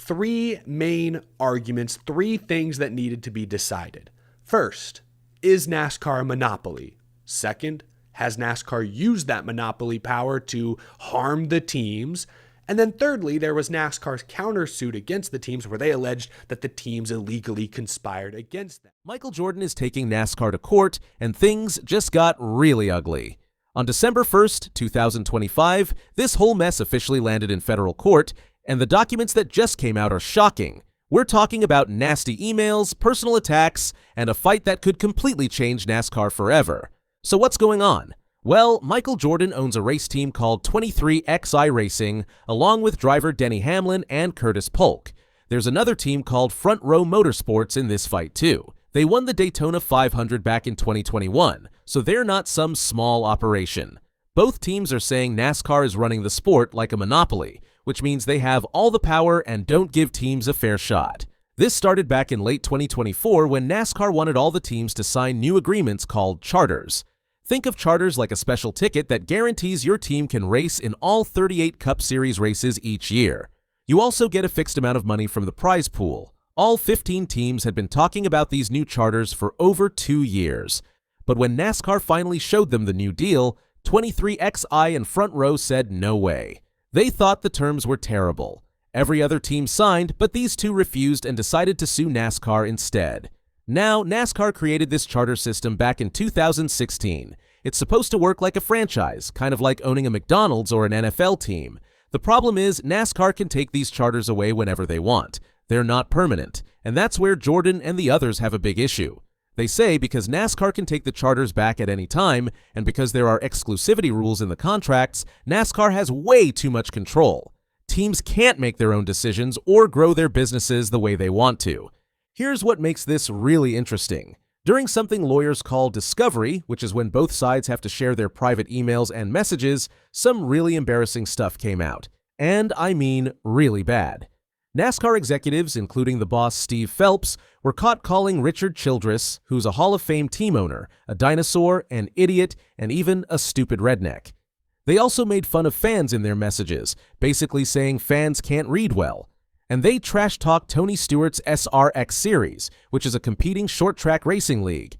three main arguments, three things that needed to be decided. First, is NASCAR a monopoly? Second, has NASCAR used that monopoly power to harm the teams? And then thirdly, there was NASCAR's countersuit against the teams where they alleged that the teams illegally conspired against them. Michael Jordan is taking NASCAR to court, and things just got really ugly. On December 1st, 2025, this whole mess officially landed in federal court, and the documents that just came out are shocking. We're talking about nasty emails, personal attacks, and a fight that could completely change NASCAR forever. So what's going on? Well, Michael Jordan owns a race team called 23XI Racing, along with driver Denny Hamlin and Curtis Polk. There's another team called Front Row Motorsports in this fight too. They won the Daytona 500 back in 2021, so they're not some small operation. Both teams are saying NASCAR is running the sport like a monopoly, which means they have all the power and don't give teams a fair shot. This started back in late 2024 when NASCAR wanted all the teams to sign new agreements called charters. Think of charters like a special ticket that guarantees your team can race in all 38 Cup Series races each year. You also get a fixed amount of money from the prize pool. All 15 teams had been talking about these new charters for over 2 years. But when NASCAR finally showed them the new deal, 23XI and Front Row said no way. They thought the terms were terrible. Every other team signed, but these two refused and decided to sue NASCAR instead. Now, NASCAR created this charter system back in 2016. It's supposed to work like a franchise, kind of like owning a McDonald's or an NFL team. The problem is, NASCAR can take these charters away whenever they want. They're not permanent, and that's where Jordan and the others have a big issue. They say because NASCAR can take the charters back at any time, and because there are exclusivity rules in the contracts, NASCAR has way too much control. Teams can't make their own decisions or grow their businesses the way they want to. Here's what makes this really interesting. During something lawyers call discovery, which is when both sides have to share their private emails and messages, some really embarrassing stuff came out. And I mean really bad. NASCAR executives, including the boss Steve Phelps, were caught calling Richard Childress, who's a Hall of Fame team owner, a dinosaur, an idiot, and even a stupid redneck. They also made fun of fans in their messages, basically saying fans can't read well. And they trash-talked Tony Stewart's SRX Series, which is a competing short-track racing league.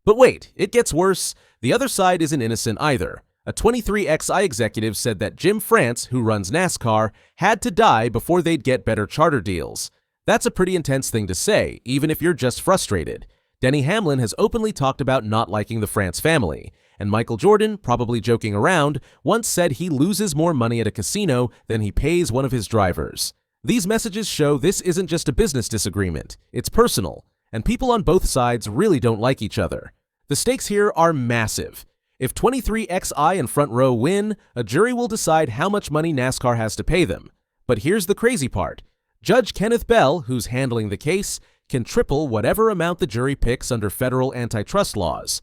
But wait, it gets worse. The other side isn't innocent either. A 23XI executive said that Jim France, who runs NASCAR, had to die before they'd get better charter deals. That's a pretty intense thing to say, even if you're just frustrated. Denny Hamlin has openly talked about not liking the France family, and Michael Jordan, probably joking around, once said he loses more money at a casino than he pays one of his drivers. These messages show this isn't just a business disagreement, it's personal, and people on both sides really don't like each other. The stakes here are massive. If 23XI and Front Row win, a jury will decide how much money NASCAR has to pay them. But here's the crazy part. Judge Kenneth Bell, who's handling the case, can triple whatever amount the jury picks under federal antitrust laws.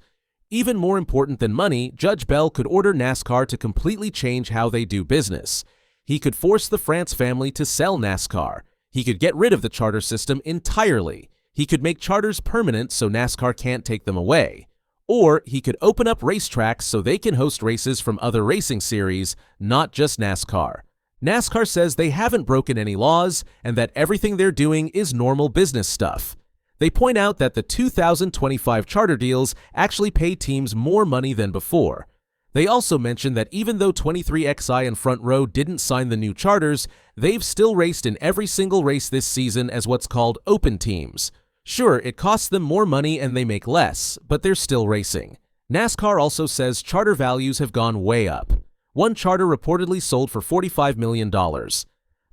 Even more important than money, Judge Bell could order NASCAR to completely change how they do business. He could force the France family to sell NASCAR. He could get rid of the charter system entirely. He could make charters permanent so NASCAR can't take them away. Or he could open up racetracks so they can host races from other racing series, not just NASCAR. NASCAR says they haven't broken any laws and that everything they're doing is normal business stuff. They point out that the 2025 charter deals actually pay teams more money than before. They also mention that even though 23XI and Front Row didn't sign the new charters, they've still raced in every single race this season as what's called open teams. Sure, it costs them more money and they make less, but they're still racing. NASCAR also says charter values have gone way up. One charter reportedly sold for $45 million.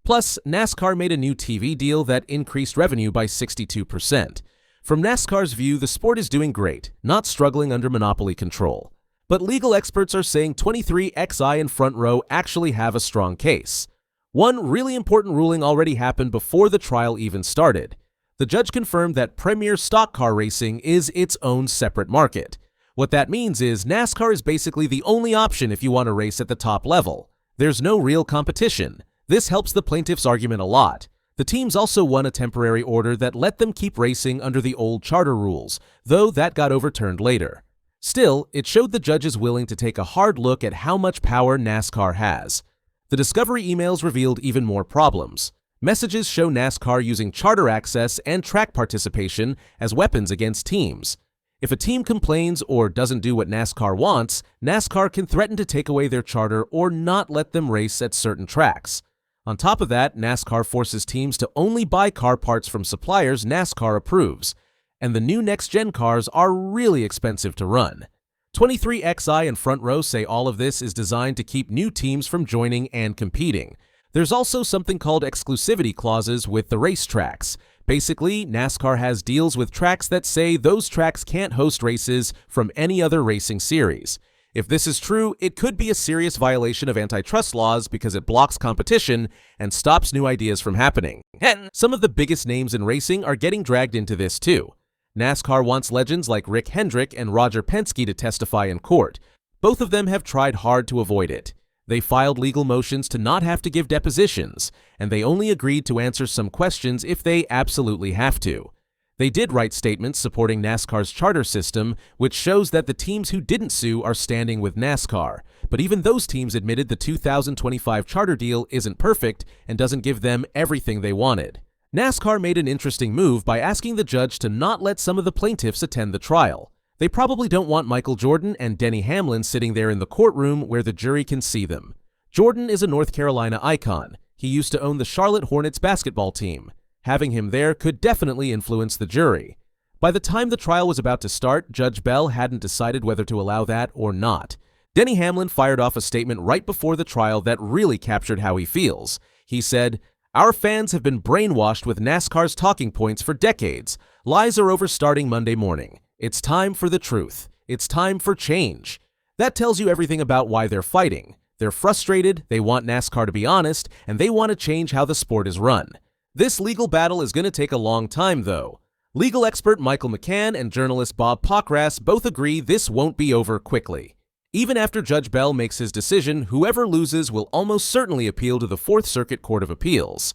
Plus, NASCAR made a new TV deal that increased revenue by 62%. From NASCAR's view, the sport is doing great, not struggling under monopoly control. But legal experts are saying 23XI and Front Row actually have a strong case. One really important ruling already happened before the trial even started. The judge confirmed that premier stock car racing is its own separate market. What that means is NASCAR is basically the only option if you want to race at the top level. There's no real competition. This helps the plaintiff's argument a lot. The teams also won a temporary order that let them keep racing under the old charter rules, though that got overturned later. Still, it showed the judges willing to take a hard look at how much power NASCAR has. The discovery emails revealed even more problems. Messages show NASCAR using charter access and track participation as weapons against teams. If a team complains or doesn't do what NASCAR wants, NASCAR can threaten to take away their charter or not let them race at certain tracks. On top of that, NASCAR forces teams to only buy car parts from suppliers NASCAR approves, and the new next-gen cars are really expensive to run. 23XI and Front Row say all of this is designed to keep new teams from joining and competing. There's also something called exclusivity clauses with the racetracks. Basically, NASCAR has deals with tracks that say those tracks can't host races from any other racing series. If this is true, it could be a serious violation of antitrust laws because it blocks competition and stops new ideas from happening. And some of the biggest names in racing are getting dragged into this too. NASCAR wants legends like Rick Hendrick and Roger Penske to testify in court. Both of them have tried hard to avoid it. They filed legal motions to not have to give depositions, and they only agreed to answer some questions if they absolutely have to. They did write statements supporting NASCAR's charter system, which shows that the teams who didn't sue are standing with NASCAR. But even those teams admitted the 2025 charter deal isn't perfect and doesn't give them everything they wanted. NASCAR made an interesting move by asking the judge to not let some of the plaintiffs attend the trial. They probably don't want Michael Jordan and Denny Hamlin sitting there in the courtroom where the jury can see them. Jordan is a North Carolina icon. He used to own the Charlotte Hornets basketball team. Having him there could definitely influence the jury. By the time the trial was about to start, Judge Bell hadn't decided whether to allow that or not. Denny Hamlin fired off a statement right before the trial that really captured how he feels. He said, "Our fans have been brainwashed with NASCAR's talking points for decades. Lies are over starting Monday morning. It's time for the truth. It's time for change." That tells you everything about why they're fighting. They're frustrated, they want NASCAR to be honest, and they want to change how the sport is run. This legal battle is going to take a long time, though. Legal expert Michael McCann and journalist Bob Pockras both agree this won't be over quickly. Even after Judge Bell makes his decision, whoever loses will almost certainly appeal to the Fourth Circuit Court of Appeals.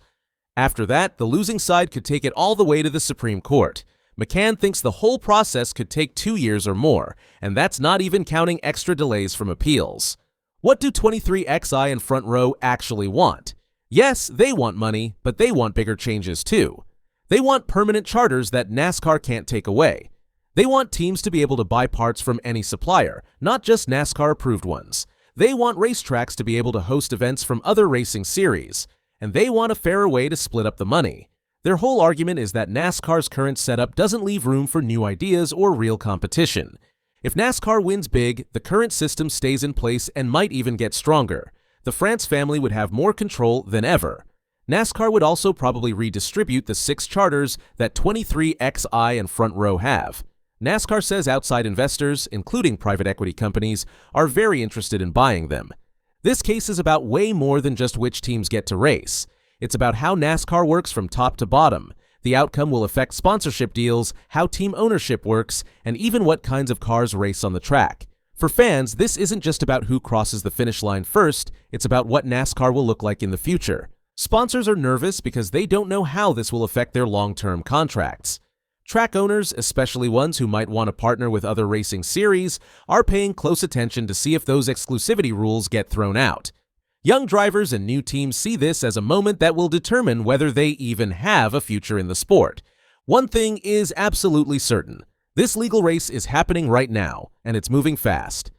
After that, the losing side could take it all the way to the Supreme Court. McCann thinks the whole process could take 2 years or more, and that's not even counting extra delays from appeals. What do 23XI and Front Row actually want? Yes, they want money, but they want bigger changes too. They want permanent charters that NASCAR can't take away. They want teams to be able to buy parts from any supplier, not just NASCAR-approved ones. They want racetracks to be able to host events from other racing series. And they want a fairer way to split up the money. Their whole argument is that NASCAR's current setup doesn't leave room for new ideas or real competition. If NASCAR wins big, the current system stays in place and might even get stronger. The France family would have more control than ever. NASCAR would also probably redistribute the 6 charters that 23XI and Front Row have. NASCAR says outside investors, including private equity companies, are very interested in buying them. This case is about way more than just which teams get to race. It's about how NASCAR works from top to bottom. The outcome will affect sponsorship deals, how team ownership works, and even what kinds of cars race on the track. For fans, this isn't just about who crosses the finish line first, it's about what NASCAR will look like in the future. Sponsors are nervous because they don't know how this will affect their long-term contracts. Track owners, especially ones who might want to partner with other racing series, are paying close attention to see if those exclusivity rules get thrown out. Young drivers and new teams see this as a moment that will determine whether they even have a future in the sport. One thing is absolutely certain. This legal race is happening right now, and it's moving fast.